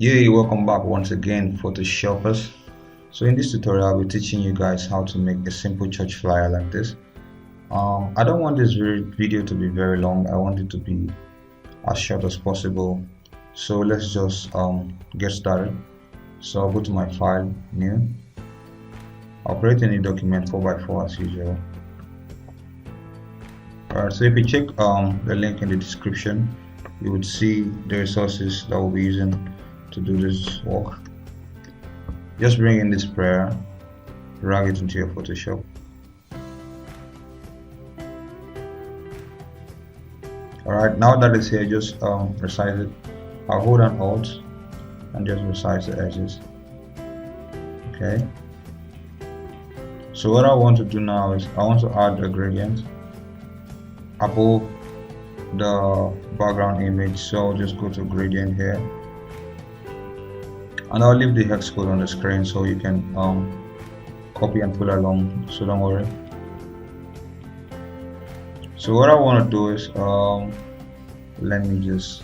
Yeah, welcome back once again, Photoshoppers. So in this tutorial, I'll be teaching you guys how to make a simple church flyer like this. I don't want this video to be very long. I want it to be as short as possible. So let's just get started. So I'll go to my file, new. I'll create a new document 4x4 as usual. Alright, so if you check the link in the description, you would see the resources that we'll be using to do this work. Just bring in this prayer, drag it into your Photoshop. Alright, now that it's here, just resize it. I'll hold on Alt and just resize the edges. Okay. So what I want to do now is I want to add a gradient above the background image. So I'll just go to gradient here, and I'll leave the hex code on the screen so you can copy and pull along, so don't worry. So what I want to do is let me just,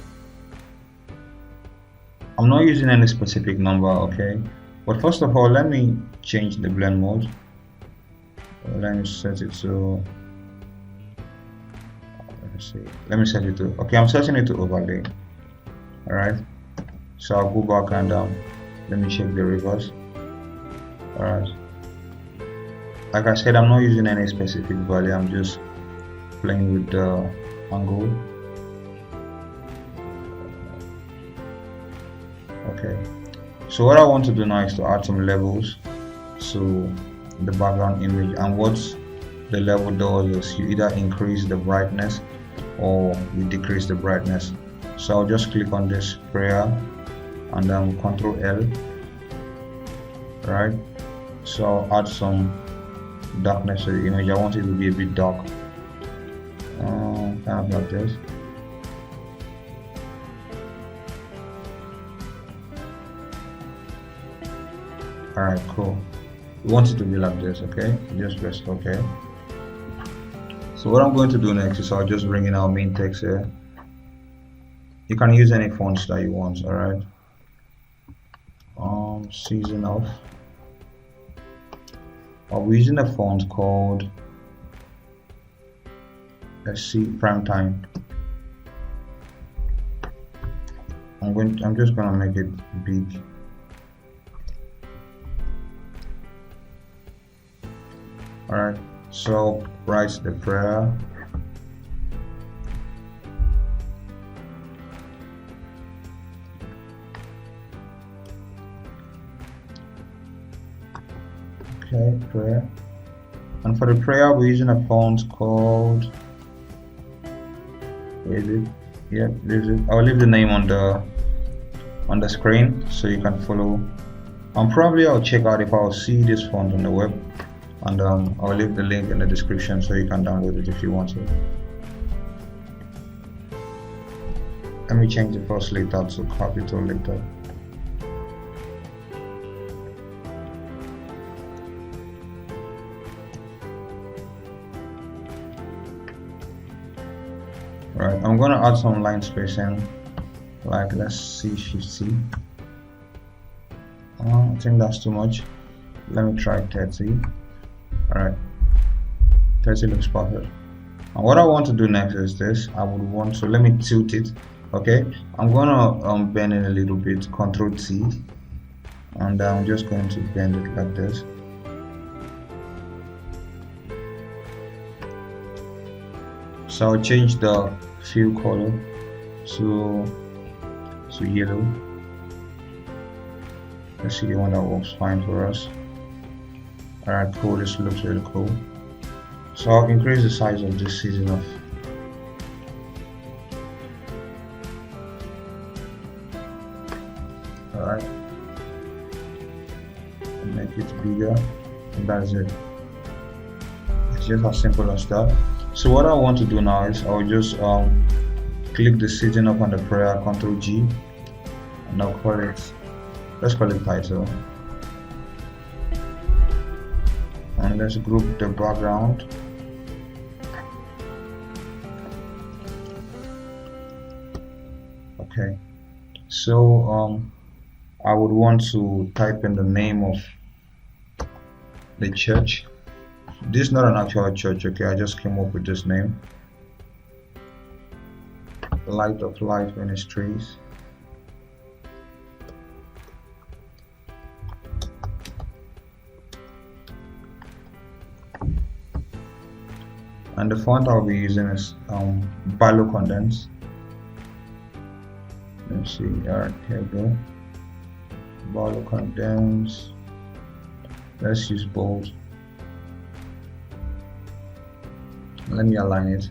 I'm not using any specific number, okay, but first of all let me change the blend mode. Let me set it to, let me set it to, okay, I'm setting it to overlay. Alright, so I'll go back and let me check the reverse. Alright, like I said, I'm not using any specific value, I'm just playing with the angle. Okay, so what I want to do now is to add some levels to the background image, and what the level does is you either increase the brightness or you decrease the brightness. So I'll just click on this prayer and then Control L. Right, so I'll add some darkness to the image. I want it to be a bit dark, kind of like this. Alright, cool. We want it to be like this, okay? Just press OK. So what I'm going to do next is I'll just bring in our main text here. You can use any fonts that you want, alright? Season off. I'll be using a font called, let's see, Primetime. I'm just gonna make it big. Alright, so write the prayer. Okay, prayer. And for the prayer, we're using a font called, where is it? Yeah, this is it. I'll leave the name on the screen so you can follow. And probably I'll check out if I'll see this font on the web, and I'll leave the link in the description so you can download it if you want to. Let me change the first letter to capital letter. Right, I'm gonna add some line spacing, like let's see 50. I think that's too much. Let me try 30. Alright, 30 looks perfect. And what I want to do next is this. I would want to, let me tilt it. Okay, I'm gonna bend it a little bit, Control T, and I'm just going to bend it like this. So I'll change the fill color to yellow. Let's see the one that works fine for us. Alright, cool, this looks really cool. So I'll increase the size of this season off. Alright, make it bigger, and that's it. It's just as simple as that. So what I want to do now is I'll just click the season up on the prayer, Control G, and I'll call it, let's call it title. And let's group the background. Okay, so I would want to type in the name of the church. This is not an actual church, okay? I just came up with this name. Light of Life Ministries. And the font I'll be using is Barlow Condense. Let's see, alright, here we go. Barlow Condense. Let's use bold. Let me align it.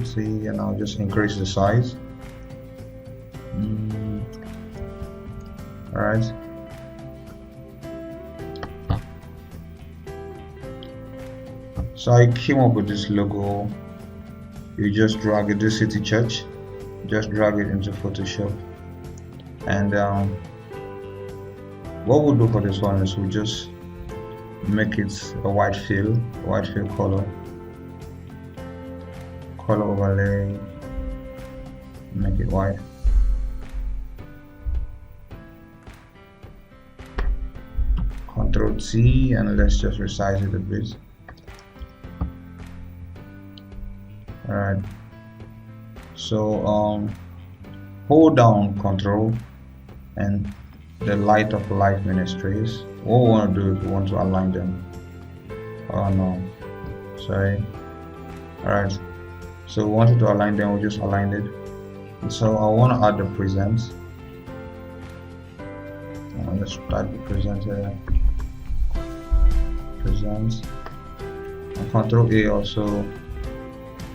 See, and I'll just increase the size. Alright. So I came up with this logo. You just drag it, this City Church, just drag it into Photoshop. And what we'll do for this one is we'll just make it a white fill color overlay, make it white. Control T, and let's just resize it a bit. Alright, so hold down Control and the Light of Life Ministries. What we want to do is we want to align them. Oh no, sorry. Alright, so we wanted to align them, we just aligned it. And so I want to add the presents. Let's start the present here. Presents. And Control A also.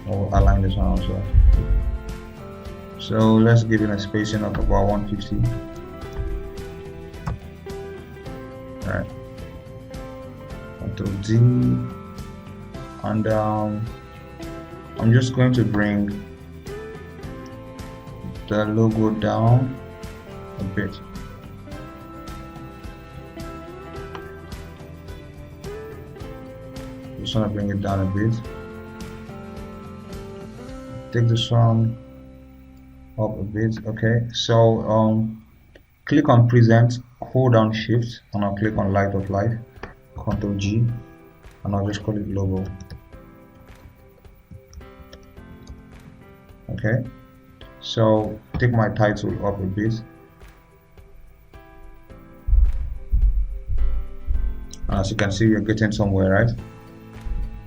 I'll align this one also. So let's give it a spacing of about 150. Alright. Control D. And I'm just going to bring the logo down a bit. Just want to bring it down a bit. Take this one up a bit. Okay, so click on present, hold down shift, and I'll click on Light of Life, Ctrl G, and I'll just call it logo. Okay, so take my title up a bit, and as you can see, you're getting somewhere, right?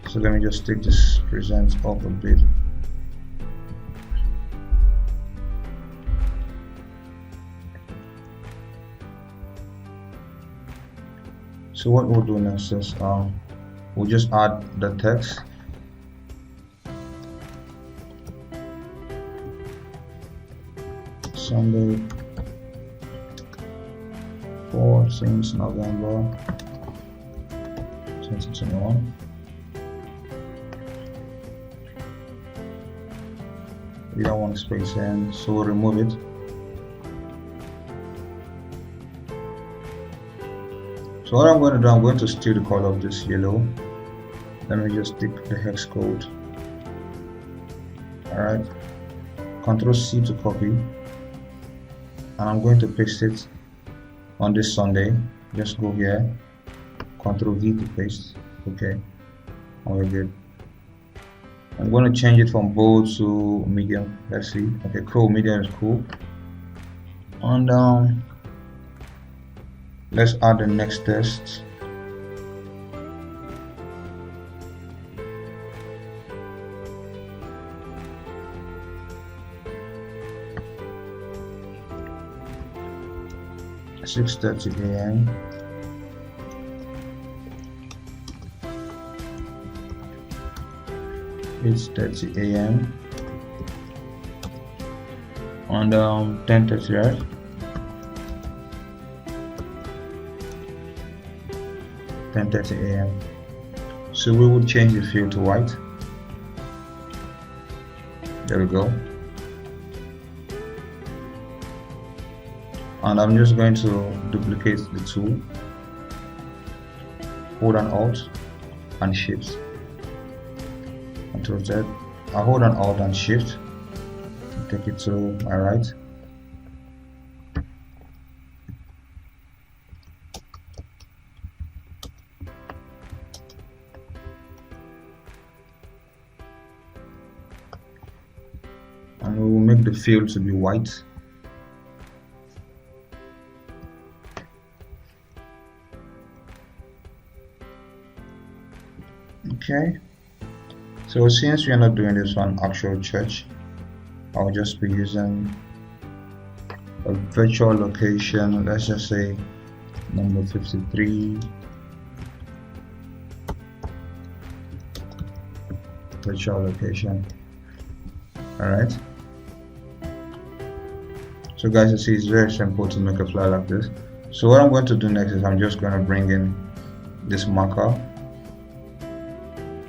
So let me just take this present up a bit. So what we'll do next is we'll just add the text. Sunday 14th November 2021. We don't want space in, so we'll remove it. So what I'm going to do, I'm going to steal the color of this yellow. Let me just take the hex code. Alright, Ctrl C to copy, and I'm going to paste it on this Sunday. Just go here, Ctrl V to paste. Okay, and we're good. I'm going to change it from bold to medium. Let's see. Okay, cool, medium is cool. And let's add the next test. At 6:30 a.m. It's 8:30 a.m. and 10:30, right? A.m. So we will change the field to white. There we go. And I'm just going to duplicate the tool. Hold on Alt and Shift. Control Z. I hold on Alt and Shift. Take it to my right. and we will make the field to be white. Okay, so since we are not doing this on actual church, I'll just be using a virtual location. Let's just say number 53, virtual location. All right, so guys, you see it's very simple to make a flyer like this. So what I'm going to do next is I'm just going to bring in this marker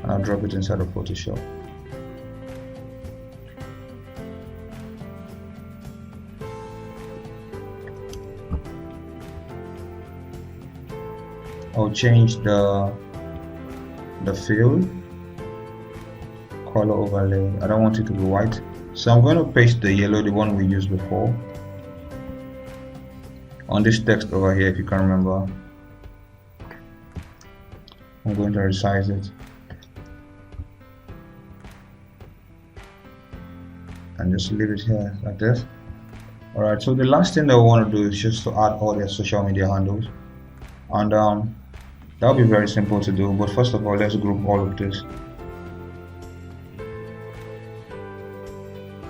and I'll drop it inside of Photoshop. I'll change the field color overlay. I don't want it to be white, so I'm going to paste the yellow, the one we used before, on this text over here. If you can remember, I'm going to resize it and just leave it here like this. Alright, so the last thing that we want to do is just to add all their social media handles, and that'll be very simple to do. But first of all, let's group all of this.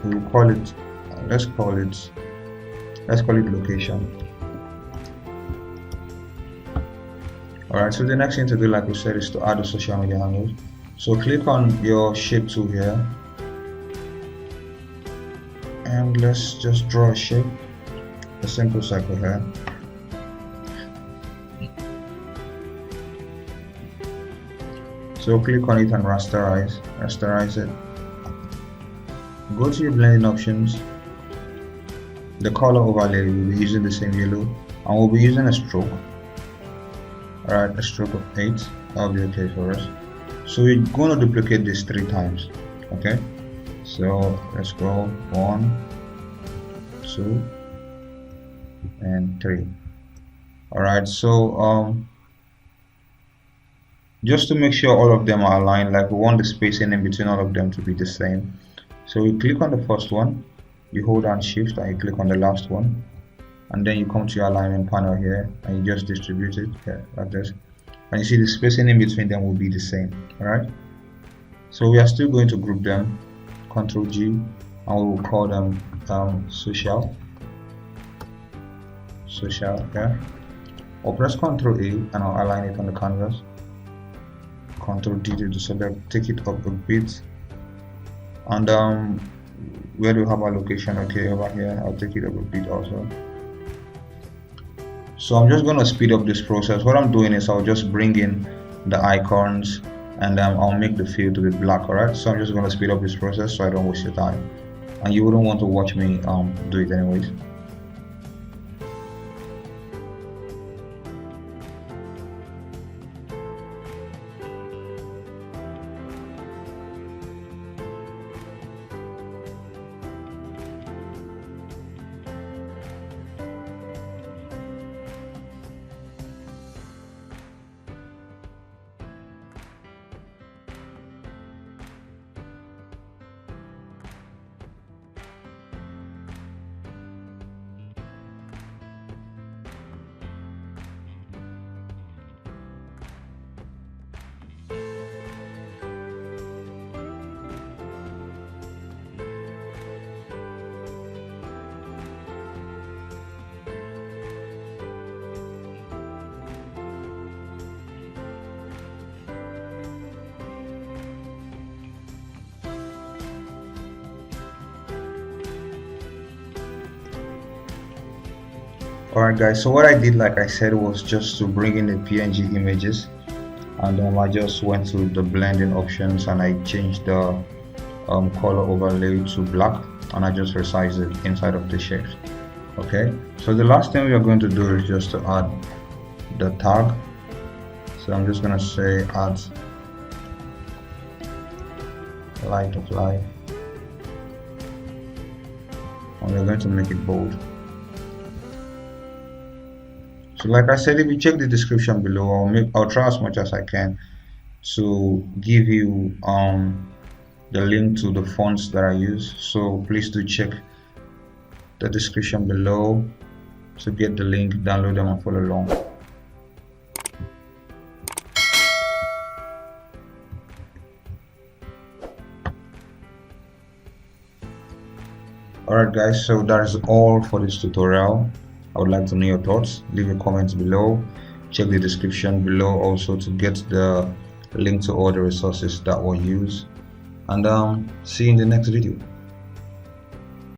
We'll call it let's call it location. Alright, so the next thing to do, like we said, is to add the social media handles. So click on your shape tool here and let's just draw a shape, a simple circle here. So click on it and rasterize it. Go to your blending options. The color overlay, we'll be using the same yellow, and we'll be using a stroke. Alright, a stroke of 8, that'll be okay for us. So we're going to duplicate this 3 times. Okay, so let's go 1, 2, and 3. Alright, so just to make sure all of them are aligned, like we want the spacing in between all of them to be the same. So you click on the first one, you hold down shift and you click on the last one, and then you come to your alignment panel here and you just distribute it here like this, and you see the spacing in between them will be the same. Alright, so we are still going to group them, Ctrl G, and we will call them social, yeah, or press Ctrl A and I'll align it on the canvas. Ctrl D to select, take it up a bit, and where do we have our location? Okay, over here, I'll take it up a bit also. So I'm just going to speed up this process. What I'm doing is I'll just bring in the icons and I'll make the field to be black. Alright, so I'm just going to speed up this process so I don't waste your time, and you wouldn't want to watch me do it anyways. Alright guys, so what I did, like I said, was just to bring in the PNG images, and I just went to the blending options and I changed the color overlay to black, and I just resized it inside of the shapes. Okay, so the last thing we are going to do is just to add the tag. So I'm just going to say add light of life, and we're going to make it bold. So like I said, if you check the description below, I'll try as much as I can to give you the link to the fonts that I use, so please do check the description below to get the link, download them and follow along. Alright guys, so that is all for this tutorial. I would like to know your thoughts. Leave your comments below. Check the description below also to get the link to all the resources that were used. And see you in the next video.